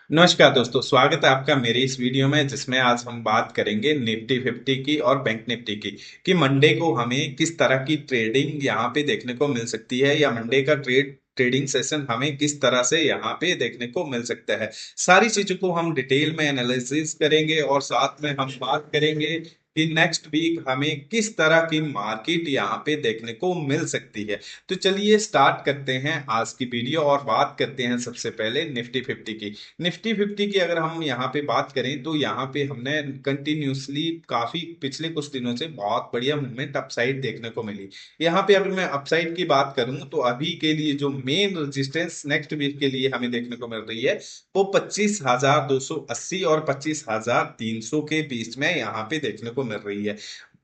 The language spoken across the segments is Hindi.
नमस्कार दोस्तों, स्वागत है आपका मेरी इस वीडियो में जिसमें आज हम बात करेंगे निफ्टी 50 की और बैंक निफ्टी की कि मंडे को हमें किस तरह की ट्रेडिंग यहाँ पे देखने को मिल सकती है या मंडे का ट्रेडिंग सेशन हमें किस तरह से यहाँ पे देखने को मिल सकता है। सारी चीजों को हम डिटेल में एनालिसिस करेंगे और साथ में हम बात करेंगे कि नेक्स्ट वीक हमें किस तरह की मार्केट यहाँ पे देखने को मिल सकती है। तो चलिए स्टार्ट करते हैं आज की वीडियो और बात करते हैं सबसे पहले निफ्टी 50 की। निफ्टी 50 की अगर हम यहाँ पे बात करें तो यहाँ पे हमने कंटिन्यूसली काफी पिछले कुछ दिनों से बहुत बढ़िया मूवमेंट अपसाइड देखने को मिली। यहाँ पे अगर मैं अपसाइड की बात करूं तो अभी के लिए जो मेन रेजिस्टेंस नेक्स्ट वीक के लिए हमें देखने को मिल रही है वो 25,280 और 25,300 के बीच में यहाँ पे देखने को मिल रही है।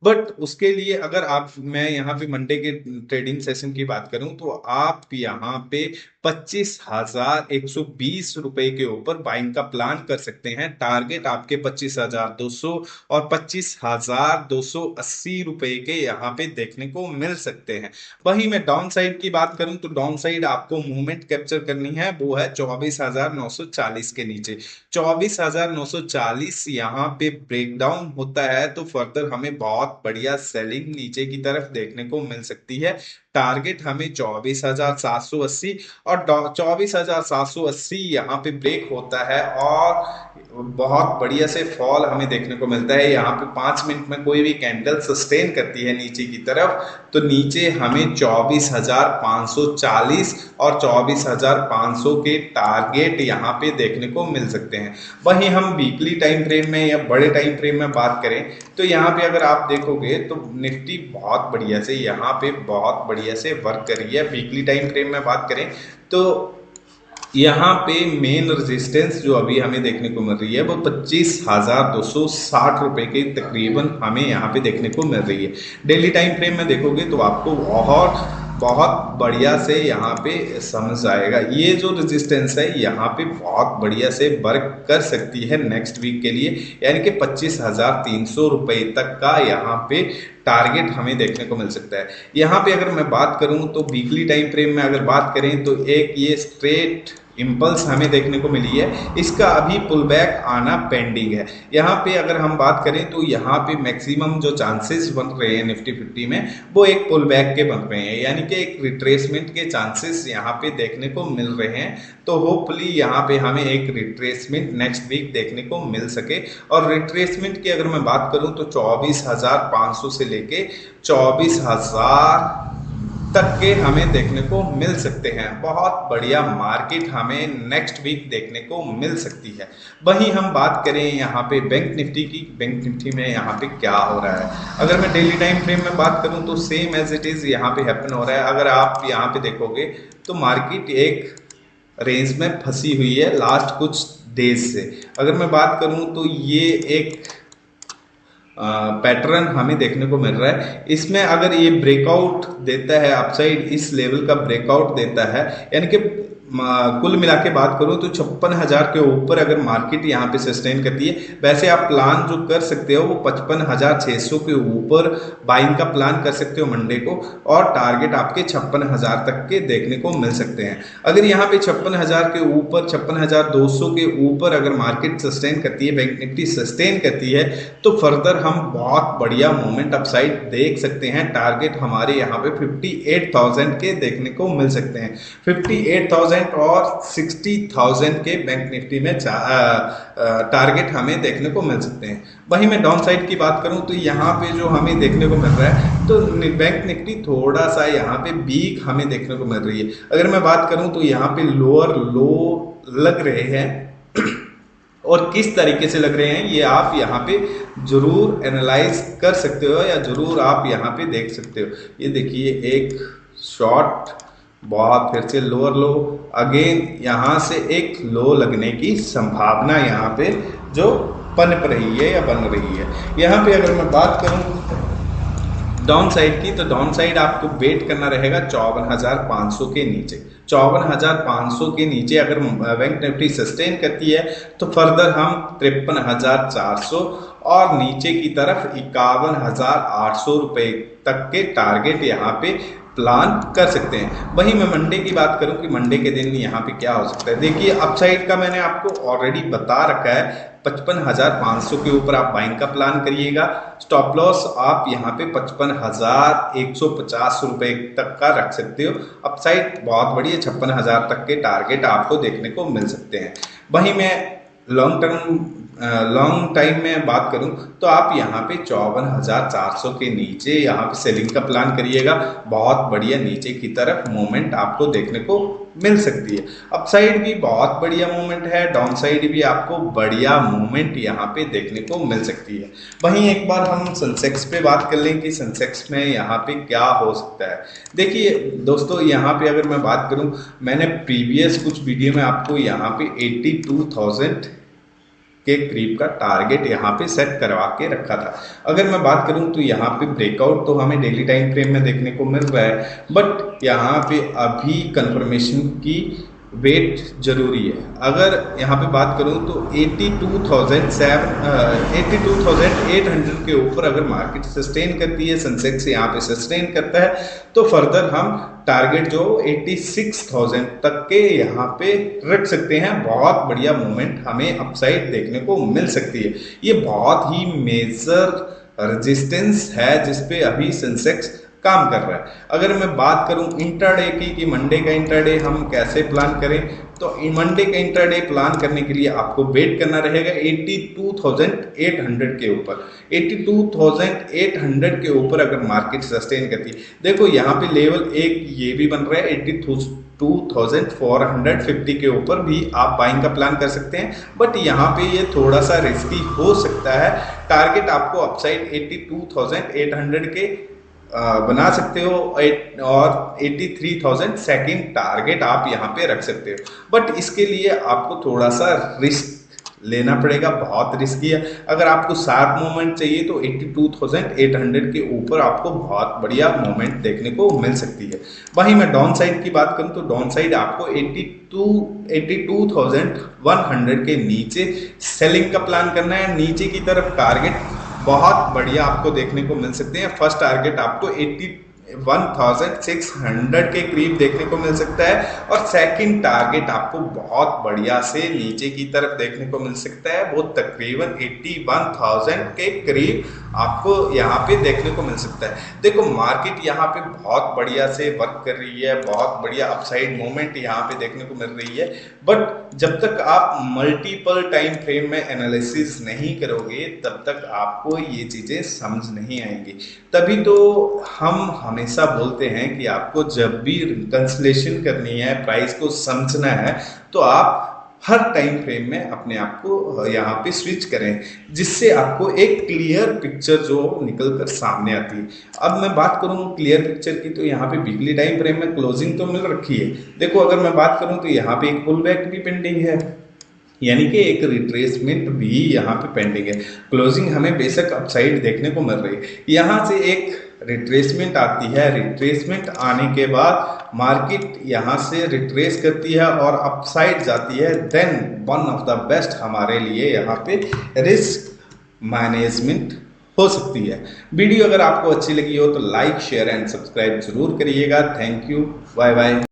बट उसके लिए अगर आप मैं यहाँ पे मंडे के ट्रेडिंग सेशन की बात करूं तो आप यहाँ पे 25,120 रुपए के ऊपर बाइंग का प्लान कर सकते हैं। टारगेट आपके 25,200 और 25,280 रुपए के यहाँ पे देखने को मिल सकते हैं। वहीं मैं डाउन साइड की बात करूं तो डाउन साइड आपको मूवमेंट कैप्चर करनी है, वो है 24,940 के नीचे। 24,940 यहाँ पे ब्रेक डाउन होता है तो फर्दर हमें बहुत बढ़िया सेलिंग नीचे की तरफ देखने को मिल सकती है। टारगेट हमें 24,780 और 24,780 यहाँ पे ब्रेक होता है और बहुत बढ़िया से फॉल हमें देखने को मिलता है। यहाँ पे 5 मिनट में कोई भी कैंडल सस्टेन करती है नीचे की तरफ तो नीचे हमें 24,540 और 24,500 के टारगेट यहाँ पे देखने को मिल सकते हैं। वहीं हम वीकली टाइम फ्रेम में या बड़े टाइम फ्रेम में बात करें तो यहाँ पे अगर आप देखोगे तो निफ्टी बहुत बढ़िया से यहाँ पे बहुत बढ़िया से वर्क कर रही है। वीकली टाइम फ्रेम में बात करें तो यहाँ पे मेन रेजिस्टेंस जो अभी हमें देखने को मिल रही है वो 25,260 रुपए के तकरीबन हमें यहाँ पे देखने को मिल रही है। डेली टाइम फ्रेम में देखोगे तो आपको बहुत बहुत बढ़िया से यहाँ पे समझ आएगा। ये जो रेजिस्टेंस है यहाँ पे बहुत बढ़िया से वर्क कर सकती है नेक्स्ट वीक के लिए, यानी कि 25,300 रुपए तक का यहाँ पे टारगेट हमें देखने को मिल सकता है। यहाँ पे अगर मैं बात करूं तो वीकली टाइम फ्रेम में अगर बात करें तो एक ये स्ट्रेट इम्पल्स हमें देखने को मिली है, इसका अभी पुल बैक आना पेंडिंग है। यहाँ पे अगर हम बात करें तो यहाँ पे मैक्सिमम जो चांसेस बन रहे हैं निफ्टी 50 में वो एक पुल बैक के बन रहे हैं, यानी कि एक रिट्रेसमेंट के चांसेस यहाँ पे देखने को मिल रहे हैं। तो होपफुली यहाँ पे हमें एक रिट्रेसमेंट नेक्स्ट वीक देखने को मिल सके। और रिट्रेसमेंट की अगर मैं बात करूं तो 24,500 से लेके 24,000 तक के हमें देखने को मिल सकते हैं। बहुत बढ़िया मार्केट हमें नेक्स्ट वीक देखने को मिल सकती है। वहीं हम बात करें यहाँ पे बैंक निफ्टी की, बैंक निफ्टी में यहाँ पे क्या हो रहा है। अगर मैं डेली टाइम फ्रेम में बात करूं तो सेम एज इट इज यहाँ पे हैपन हो रहा है। अगर आप यहाँ पे देखोगे तो मार्केट एक रेंज में फंसी हुई है लास्ट कुछ डेज से। अगर मैं बात करूं तो ये एक पैटर्न हमें देखने को मिल रहा है। इसमें अगर ये ब्रेकआउट देता है अपसाइड, इस लेवल का ब्रेकआउट देता है, यानी कि कुल मिला के बात करूं तो 56,000 के ऊपर अगर मार्केट यहाँ पे सस्टेन करती है, वैसे आप प्लान जो कर सकते हो वो 55,600 के ऊपर बाइंग का प्लान कर सकते हो मंडे को, और टारगेट आपके 56,000 तक के देखने को मिल सकते हैं। अगर यहाँ पे 56,000 के ऊपर 56,200 के ऊपर अगर मार्केट सस्टेन करती है, बैंक निफ्टी सस्टेन करती है तो फर्दर हम बहुत बढ़िया मूवमेंट अपसाइड देख सकते हैं। टारगेट हमारे यहाँ पे 58,000 के देखने को मिल सकते हैं। 58,000 और 60,000 के बैंक निफ्टी में टारगेट हमें देखने को मिल सकते हैं। वहीं मैं डाउन साइड की बात करूं तो यहाँ पे जो हमें देखने को मिल रहा है तो बैंक निफ्टी थोड़ा सा यहाँ पे वीक हमें देखने को मिल रही है। अगर मैं बात करूं तो यहाँ पे लोअर लो लग रहे हैं और किस तरीके से लग रहे हैं ये आप यहाँ पे जरूर एनालाइज कर सकते हो या जरूर आप यहाँ पे देख सकते हो। ये देखिए एक शॉर्ट, बहुत फिर से लोअर लो, अगेन यहाँ से एक लो लगने की संभावना यहाँ पे जो पनप रही है या बन रही है। यहाँ पे अगर मैं बात करूँ डाउन साइड की तो डाउन साइड आपको वेट करना रहेगा 54,500 के नीचे। 54,500 के नीचे अगर बैंक निफ्टी सस्टेन करती है तो फर्दर हम 53,400 और नीचे की तरफ 51,800 रुपए तक के टारगेट यहाँ पे प्लान कर सकते हैं। वहीं मैं मंडे की बात करूं कि मंडे के दिन यहाँ पे क्या हो सकता है, देखिए अपसाइड का मैंने आपको ऑलरेडी बता रखा है, 55,500 के ऊपर आप बाइंग का प्लान करिएगा। स्टॉप लॉस आप यहाँ पे 55,150 रुपए तक का रख सकते हो। अपसाइड बहुत बढ़िया, 56,000 तक के टारगेट आपको देखने को मिल सकते हैं। वहीं मैं लॉन्ग टाइम में बात करूं तो आप यहाँ पे 54,400 के नीचे यहाँ पे सेलिंग का प्लान करिएगा। बहुत बढ़िया नीचे की तरफ मूवमेंट आपको देखने को मिल सकती है। अपसाइड भी बहुत बढ़िया मूवमेंट है, डाउन साइड भी आपको बढ़िया मूवमेंट यहाँ पे देखने को मिल सकती है। वहीं एक बार हम सेंसेक्स पे बात कर लें कि सेंसेक्स में यहाँ पे क्या हो सकता है। देखिए दोस्तों, यहाँ पे अगर मैं बात करूँ, मैंने प्रीवियस कुछ वीडियो में आपको यहाँ पे 82,000 के करीब का टारगेट यहाँ पे सेट करवा के रखा था। अगर मैं बात करूँ तो यहाँ पे ब्रेकआउट तो हमें डेली टाइम फ्रेम में देखने को मिल रहा है, बट यहाँ पे अभी कंफर्मेशन की वेट जरूरी है। अगर यहाँ पे बात करूँ तो 82,800 के ऊपर अगर मार्केट सस्टेन करती है, सेंसेक्स यहाँ पे सस्टेन करता है, तो फर्दर हम टारगेट जो 86,000 तक के यहाँ पे रख सकते हैं। बहुत बढ़िया मूवमेंट हमें अपसाइड देखने को मिल सकती है। ये बहुत ही मेजर रेजिस्टेंस है जिसपे अभी सेंसेक्स काम कर रहा है। अगर मैं बात करूं इंट्राडे की कि मंडे का इंट्राडे हम कैसे प्लान करें, तो मंडे का इंट्राडे प्लान करने के लिए आपको वेट करना रहेगा 82,800 के ऊपर। 82,800 के ऊपर अगर मार्केट सस्टेन करती है, देखो यहाँ पे लेवल एक ये भी बन रहा है 82,450 के ऊपर भी आप बाइंग का प्लान कर सकते हैं, बट यहाँ पे ये थोड़ा सा रिस्की हो सकता है। टारगेट आपको अपसाइड 82,800 के बना सकते हो और 83,000 सेकंड टारगेट आप यहाँ पे रख सकते हो, बट इसके लिए आपको थोड़ा सा रिस्क लेना पड़ेगा, बहुत रिस्की है। अगर आपको शार्प मूवमेंट चाहिए तो 82,800 के ऊपर आपको बहुत बढ़िया मूवमेंट देखने को मिल सकती है। वहीं मैं डाउन साइड की बात करूं तो डाउन साइड आपको 82,100 के नीचे सेलिंग का प्लान करना है। नीचे की तरफ टारगेट बहुत बढ़िया आपको देखने को मिल सकते हैं। फर्स्ट टारगेट आपको 81,600 के करीब देखने को मिल सकता है और सेकंड टारगेट आपको बहुत बढ़िया से नीचे की तरफ देखने को मिल सकता है, वो तकरीबन 81,000 के करीब आपको यहाँ पे देखने को मिल सकता है। देखो मार्केट यहाँ पे बहुत बढ़िया से वर्क कर रही है, बहुत बढ़िया अपसाइड मूवमेंट यहाँ पे देखने को मिल रही है, बट जब तक आप मल्टीपल टाइम फ्रेम में एनालिसिस नहीं करोगे तब तक आपको ये चीजें समझ नहीं आएंगी। तभी तो हम हमेशा बोलते हैं कि आपको जब भी कंसलेशन करनी है, प्राइस को समझना है, तो आप हर टाइम फ्रेम में अपने आप को यहाँ पे स्विच करें, जिससे आपको एक क्लियर पिक्चर जो निकल कर सामने आती है। अब मैं बात करूँ क्लियर पिक्चर की, तो यहाँ पे वीकली टाइम फ्रेम में क्लोजिंग तो मिल रखी है। देखो अगर मैं बात करूँ तो यहाँ पे एक पुल बैक भी पेंडिंग है, यानी कि एक रिट्रेसमेंट भी यहाँ पे पेंडिंग है। क्लोजिंग हमें बेशक अपसाइड देखने को मिल रही है, यहाँ से एक रिट्रेसमेंट आती है, रिट्रेसमेंट आने के बाद मार्केट यहाँ से रिट्रेस करती है और अपसाइड जाती है, then one of the best हमारे लिए यहाँ पे रिस्क मैनेजमेंट हो सकती है। वीडियो अगर आपको अच्छी लगी हो तो लाइक शेयर एंड सब्सक्राइब जरूर करिएगा। Thank you, bye bye.